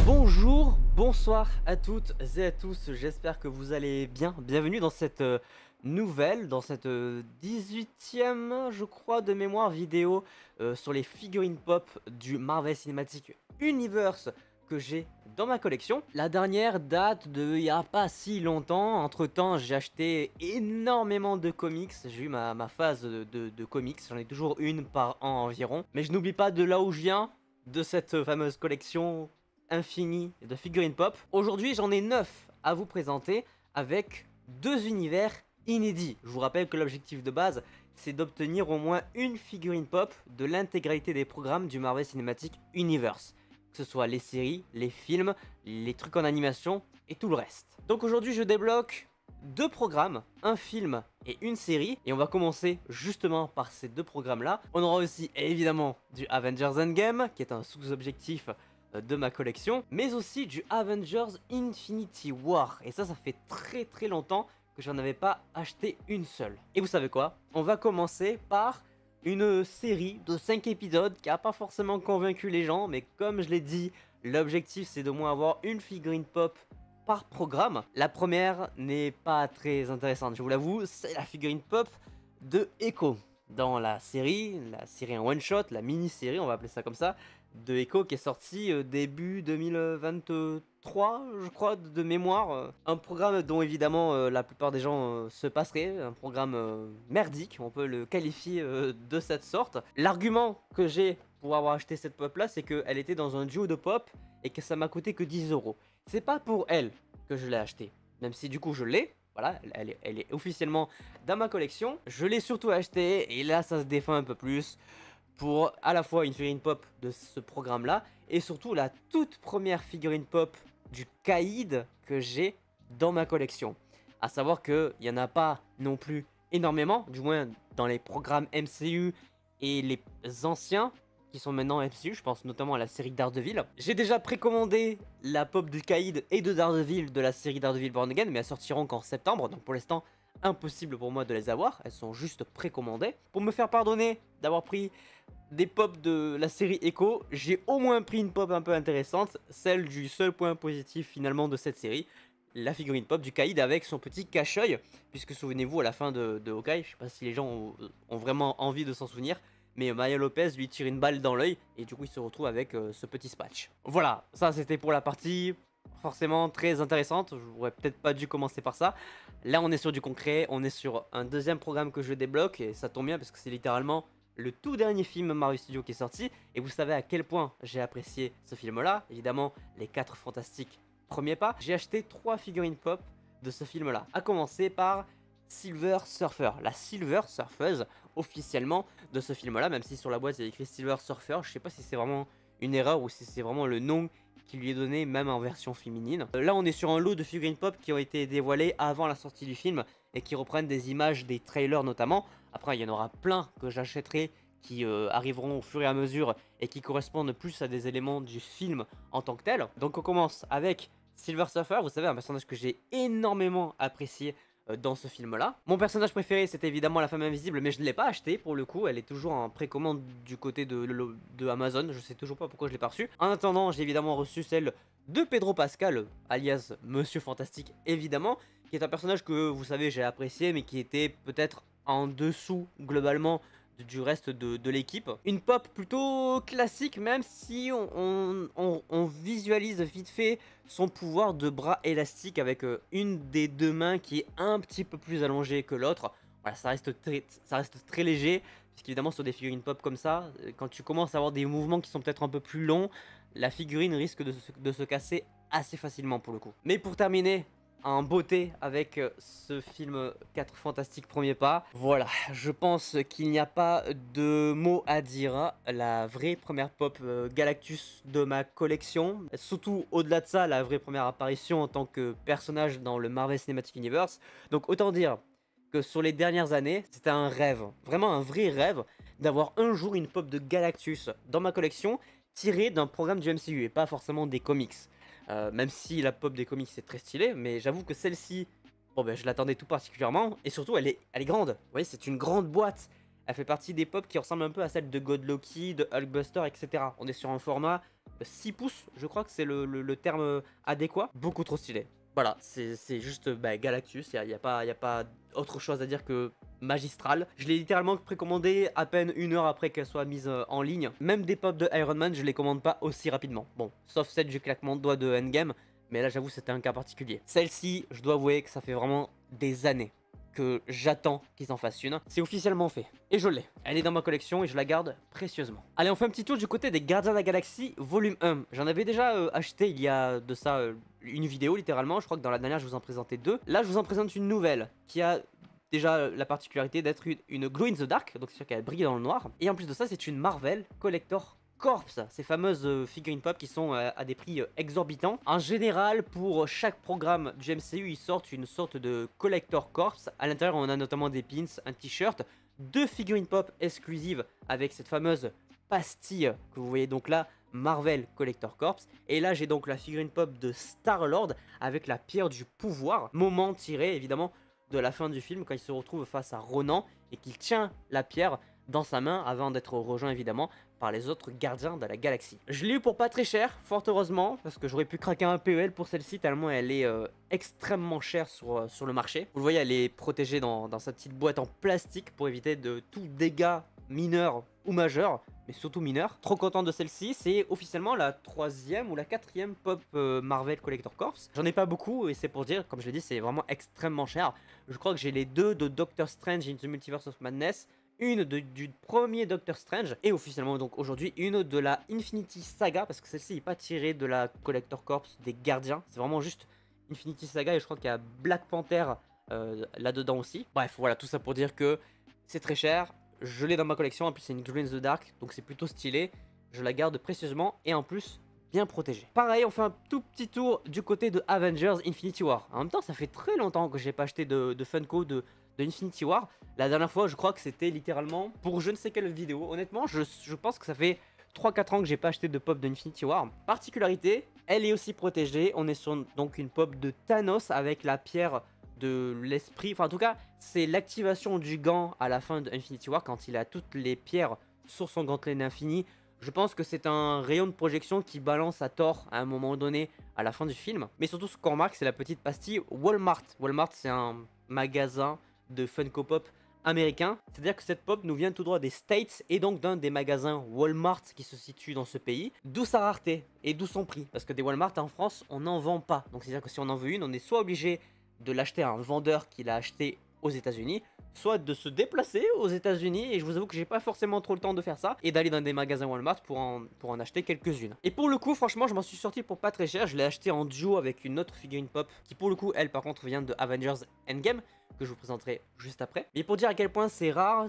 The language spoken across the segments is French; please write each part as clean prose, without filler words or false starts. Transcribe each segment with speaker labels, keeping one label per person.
Speaker 1: Bonjour, bonsoir à toutes et à tous, j'espère que vous allez bien. Bienvenue dans cette nouvelle, dans cette 18e, je crois, de mémoire vidéo sur les figurines pop du Marvel Cinematic Universe que j'ai dans ma collection. La dernière date de il n'y a pas si longtemps. Entre temps, j'ai acheté énormément de comics. J'ai eu ma phase de comics, j'en ai toujours une par an environ. Mais je n'oublie pas de là où je viens, de cette fameuse collection infini de figurines pop. Aujourd'hui, j'en ai 9 à vous présenter avec 2 univers inédits. Je vous rappelle que l'objectif de base, c'est d'obtenir au moins une figurine pop de l'intégralité des programmes du Marvel Cinematic Universe. Que ce soit les séries, les films, les trucs en animation et tout le reste. Donc aujourd'hui, je débloque 2 programmes, un film et une série. Et on va commencer justement par ces 2 programmes-là. On aura aussi évidemment du Avengers Endgame, qui est un sous-objectif de ma collection, mais aussi du Avengers Infinity War. Et ça fait très longtemps que j'en avais pas acheté une seule. Et vous savez quoi? On va commencer par une série de 5 épisodes qui a pas forcément convaincu les gens, mais comme je l'ai dit, l'objectif c'est d'au moins avoir une figurine pop par programme. La première n'est pas très intéressante, je vous l'avoue, c'est la figurine pop de Echo. Dans la série en one shot, la mini-série, on va appeler ça comme ça, de Echo qui est sorti début 2023, je crois, de mémoire. Un programme dont évidemment la plupart des gens se passeraient, un programme merdique, on peut le qualifier de cette sorte. L'argument que j'ai pour avoir acheté cette pop là, c'est qu'elle était dans un duo de pop et que ça m'a coûté que 10 €. C'est pas pour elle que je l'ai acheté, même si du coup je l'ai. Voilà, elle est officiellement dans ma collection. Je l'ai surtout acheté et là ça se défend un peu plus pour à la fois une figurine pop de ce programme là et surtout la toute première figurine pop du Kaïd que j'ai dans ma collection. À savoir qu'il n'y en a pas non plus énormément, du moins dans les programmes MCU et les anciens qui sont maintenant MCU, je pense notamment à la série Daredevil. J'ai déjà précommandé la pop du Kaïd et de Daredevil de la série Daredevil Born Again, mais elles sortiront qu'en septembre, donc pour l'instant impossible pour moi de les avoir, elles sont juste précommandées. Pour me faire pardonner d'avoir pris des pops de la série Echo, j'ai au moins pris une pop un peu intéressante, celle du seul point positif finalement de cette série, la figurine pop du Kaïd avec son petit cache-œil, puisque souvenez-vous à la fin de Hawkeye, je sais pas si les gens ont vraiment envie de s'en souvenir, mais Maya Lopez lui tire une balle dans l'œil et du coup il se retrouve avec ce petit spatch. Voilà, ça c'était pour la partie forcément très intéressante, j'aurais peut-être pas dû commencer par ça. Là on est sur du concret, on est sur un deuxième programme que je débloque et ça tombe bien parce que c'est littéralement le tout dernier film Marvel Studios qui est sorti et vous savez à quel point j'ai apprécié ce film là, évidemment les 4 fantastiques premier pas. J'ai acheté 3 figurines pop de ce film là, à commencer par Silver Surfer, la Silver Surfeuse officiellement de ce film là, même si sur la boîte il y a écrit Silver Surfer, je sais pas si c'est vraiment une erreur ou si c'est vraiment le nom qui lui est donné même en version féminine. Là on est sur un lot de figurines pop qui ont été dévoilées avant la sortie du film et qui reprennent des images des trailers notamment. Après il y en aura plein que j'achèterai qui arriveront au fur et à mesure et qui correspondent plus à des éléments du film en tant que tel. Donc on commence avec Silver Surfer, vous savez un personnage que j'ai énormément apprécié dans ce film là. Mon personnage préféré c'était évidemment la femme invisible, mais je ne l'ai pas acheté pour le coup, elle est toujours en précommande du côté de Amazon, je sais toujours pas pourquoi je l'ai pas reçue. En attendant j'ai évidemment reçu celle de Pedro Pascal, alias Monsieur Fantastique évidemment, qui est un personnage que vous savez j'ai apprécié mais qui était peut-être en dessous globalement du reste de l'équipe. Une pop plutôt classique, même si on visualise vite fait son pouvoir de bras élastique avec une des 2 mains qui est un petit peu plus allongée que l'autre. Voilà, ça reste très léger, puisqu'évidemment sur des figurines pop comme ça, quand tu commences à avoir des mouvements qui sont peut-être un peu plus longs, la figurine risque de se casser assez facilement pour le coup. Mais pour terminer en beauté avec ce film 4 fantastiques premier pas. Voilà, je pense qu'il n'y a pas de mots à dire. La vraie première pop Galactus de ma collection. Surtout au-delà de ça, la vraie première apparition en tant que personnage dans le Marvel Cinematic Universe. Donc autant dire que sur les dernières années, c'était un rêve, vraiment un vrai rêve, d'avoir un jour une pop de Galactus dans ma collection tirée d'un programme du MCU et pas forcément des comics. Même si la pop des comics c'est très stylé, mais j'avoue que celle-ci, bon ben je l'attendais tout particulièrement, et surtout elle est grande, vous voyez c'est une grande boîte, elle fait partie des pop qui ressemblent un peu à celle de God Loki, de Hulkbuster, etc. On est sur un format 6 pouces, je crois que c'est le terme adéquat. Beaucoup trop stylé. Voilà, c'est juste Galactus, il n'y a pas autre chose à dire que magistral. Je l'ai littéralement précommandé à peine 1 heure après qu'elle soit mise en ligne. Même des pops de Iron Man, je les commande pas aussi rapidement. Bon, sauf celle du claquement de doigts de Endgame, mais là j'avoue c'était un cas particulier. Celle-ci, je dois avouer que ça fait vraiment des années que j'attends qu'ils en fassent une. C'est officiellement fait. Et je l'ai. Elle est dans ma collection et je la garde précieusement. Allez, on fait un petit tour du côté des Gardiens de la Galaxie volume 1. J'en avais déjà acheté il y a de ça une vidéo littéralement. Je crois que dans la dernière je vous en présentais 2. Là je vous en présente une nouvelle qui a déjà la particularité d'être une glow in the dark. Donc c'est sûr qu'elle brille dans le noir. Et en plus de ça c'est une Marvel Collector Corps, ces fameuses figurines pop qui sont à des prix exorbitants. En général, pour chaque programme du MCU, ils sortent une sorte de collector corps. À l'intérieur, on a notamment des pins, un t-shirt, 2 figurines pop exclusives avec cette fameuse pastille que vous voyez donc là, Marvel Collector Corps. Et là, j'ai donc la figurine pop de Star-Lord avec la pierre du pouvoir, moment tiré évidemment de la fin du film quand il se retrouve face à Ronan et qu'il tient la pierre dans sa main avant d'être rejoint évidemment par les autres gardiens de la galaxie. Je l'ai eu pour pas très cher, fort heureusement, parce que j'aurais pu craquer un PEL pour celle-ci tellement elle est extrêmement chère sur le marché. Vous le voyez, elle est protégée dans sa petite boîte en plastique pour éviter de tout dégât mineur ou majeur, mais surtout mineur. Trop content de celle-ci, c'est officiellement la 3e ou la 4e pop Marvel Collector Corps. J'en ai pas beaucoup et c'est pour dire, comme je l'ai dit, c'est vraiment extrêmement cher. Je crois que j'ai les 2 de Doctor Strange in the Multiverse of Madness, une du premier Doctor Strange et officiellement donc aujourd'hui une de la Infinity Saga, parce que celle-ci n'est pas tirée de la Collector Corps des Gardiens, c'est vraiment juste Infinity Saga et je crois qu'il y a Black Panther là-dedans aussi. Bref, voilà, tout ça pour dire que c'est très cher, je l'ai dans ma collection, en plus c'est une Glow in the Dark, donc c'est plutôt stylé, je la garde précieusement et en plus bien protégée. Pareil, on fait un tout petit tour du côté de Avengers Infinity War. En même temps, ça fait très longtemps que j'ai pas acheté de Funko de Infinity War. La dernière fois, je crois que c'était littéralement pour je ne sais quelle vidéo. Honnêtement, je pense que ça fait 3-4 ans que j'ai pas acheté de pop de Infinity War. Particularité, elle est aussi protégée. On est sur donc une pop de Thanos avec la pierre de l'esprit. Enfin, en tout cas, c'est l'activation du gant à la fin de Infinity War quand il a toutes les pierres sur son gantelet d'infini. Je pense que c'est un rayon de projection qui balance à tort à un moment donné à la fin du film. Mais surtout, ce qu'on remarque, c'est la petite pastille Walmart. Walmart, c'est un magasin de Funko Pop américain. C'est-à-dire que cette pop nous vient tout droit des States et donc d'un des magasins Walmart qui se situe dans ce pays. D'où sa rareté et d'où son prix. Parce que des Walmart en France, on n'en vend pas. Donc c'est-à-dire que si on en veut une, on est soit obligé de l'acheter à un vendeur qui l'a acheté aux États-Unis, soit de se déplacer aux États-Unis, et je vous avoue que j'ai pas forcément trop le temps de faire ça, et d'aller dans des magasins Walmart pour en acheter quelques-unes. Et pour le coup, franchement, je m'en suis sorti pour pas très cher. Je l'ai acheté en duo avec une autre figurine pop qui pour le coup, elle par contre vient de Avengers Endgame, que je vous présenterai juste après. Mais pour dire à quel point c'est rare,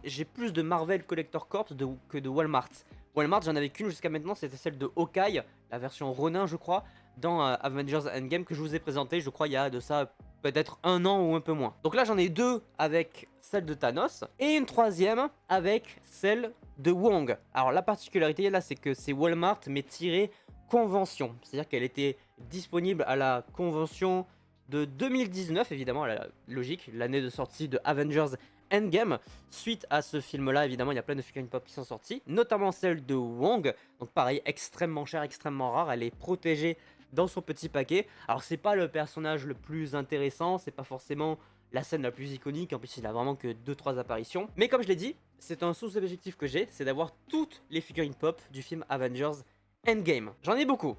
Speaker 1: j'ai plus de Marvel Collector Corps que de Walmart. Walmart, j'en avais qu'une jusqu'à maintenant, c'était celle de Hawkeye, la version Ronin je crois, dans Avengers Endgame que je vous ai présenté, je crois il y a de ça peut-être 1 an ou un peu moins. Donc là j'en ai 2 avec celle de Thanos et une 3e avec celle de Wong. Alors la particularité là c'est que c'est Walmart mais tiré convention, c'est-à-dire qu'elle était disponible à la convention de 2019 évidemment, la logique, l'année de sortie de Avengers Endgame. Suite à ce film là évidemment il y a plein de figurines pop qui sont sorties, notamment celle de Wong, donc pareil extrêmement chère, extrêmement rare, elle est protégée dans son petit paquet. Alors c'est pas le personnage le plus intéressant, c'est pas forcément la scène la plus iconique, en plus il a vraiment que 2-3 apparitions. Mais comme je l'ai dit, c'est un sous-objectif que j'ai, c'est d'avoir toutes les figurines pop du film Avengers Endgame. J'en ai beaucoup.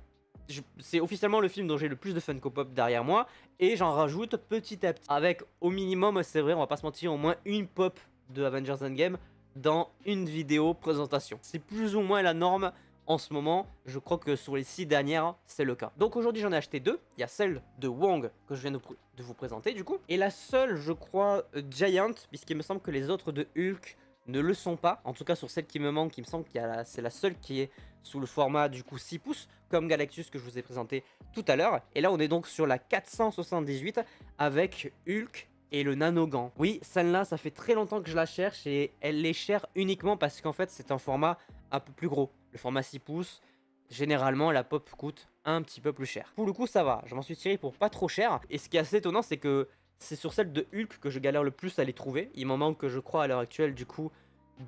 Speaker 1: C'est officiellement le film dont j'ai le plus de Funko Pop derrière moi, et j'en rajoute petit à petit. Avec au minimum, c'est vrai, on va pas se mentir, au moins une pop de Avengers Endgame dans une vidéo présentation. C'est plus ou moins la norme. En ce moment, je crois que sur les 6 dernières, c'est le cas. Donc aujourd'hui, j'en ai acheté 2. Il y a celle de Wong que je viens de vous présenter du coup. Et la seule, je crois, Giant, puisqu'il me semble que les autres de Hulk ne le sont pas. En tout cas, sur celle qui me manque, il me semble que c'est la seule qui est sous le format du coup 6 pouces, comme Galactus que je vous ai présenté tout à l'heure. Et là, on est donc sur la 478 avec Hulk et le Nanogan. Oui, celle-là, ça fait très longtemps que je la cherche et elle est chère uniquement parce qu'en fait, c'est un format un peu plus gros. Le format 6 pouces, généralement, la pop coûte un petit peu plus cher. Pour le coup, ça va. Je m'en suis tiré pour pas trop cher. Et ce qui est assez étonnant, c'est que c'est sur celle de Hulk que je galère le plus à les trouver. Il m'en manque, je crois, à l'heure actuelle, du coup,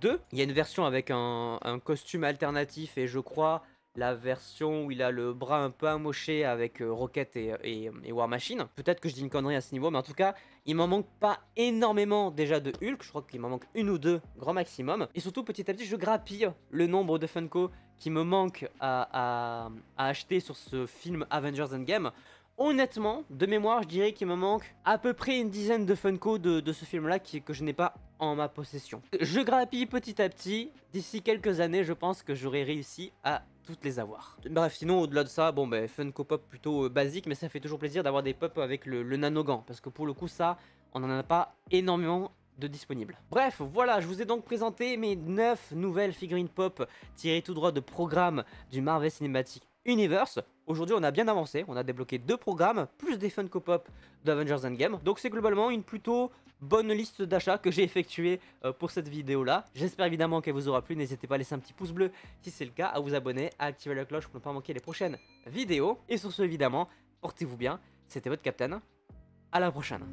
Speaker 1: 2. Il y a une version avec un costume alternatif et je crois la version où il a le bras un peu amoché avec Rocket et War Machine. Peut-être que je dis une connerie à ce niveau, mais en tout cas, il m'en manque pas énormément déjà de Hulk. Je crois qu'il m'en manque une ou deux, grand maximum. Et surtout, petit à petit, je grappille le nombre de Funko qui me manque à acheter sur ce film Avengers Endgame. Honnêtement, de mémoire, je dirais qu'il me manque à peu près une dizaine de Funko de ce film-là que je n'ai pas en ma possession. Je grappille petit à petit. D'ici quelques années, je pense que j'aurai réussi à toutes les avoir. Bref, sinon, au-delà de ça, bon, ben, Funko Pop plutôt basique, mais ça fait toujours plaisir d'avoir des pop avec le nano-gant. Parce que pour le coup, ça, on n'en a pas énormément de disponibles. Bref, voilà, je vous ai donc présenté mes 9 nouvelles figurines pop tirées tout droit de programmes du Marvel Cinematic Universe. Aujourd'hui, on a bien avancé, on a débloqué 2 programmes, plus des Funko Pop d'Avengers Endgame. Donc c'est globalement une plutôt bonne liste d'achats que j'ai effectuée pour cette vidéo-là. J'espère évidemment qu'elle vous aura plu, n'hésitez pas à laisser un petit pouce bleu si c'est le cas, à vous abonner, à activer la cloche pour ne pas manquer les prochaines vidéos. Et sur ce, évidemment, portez-vous bien, c'était votre Captain, à la prochaine.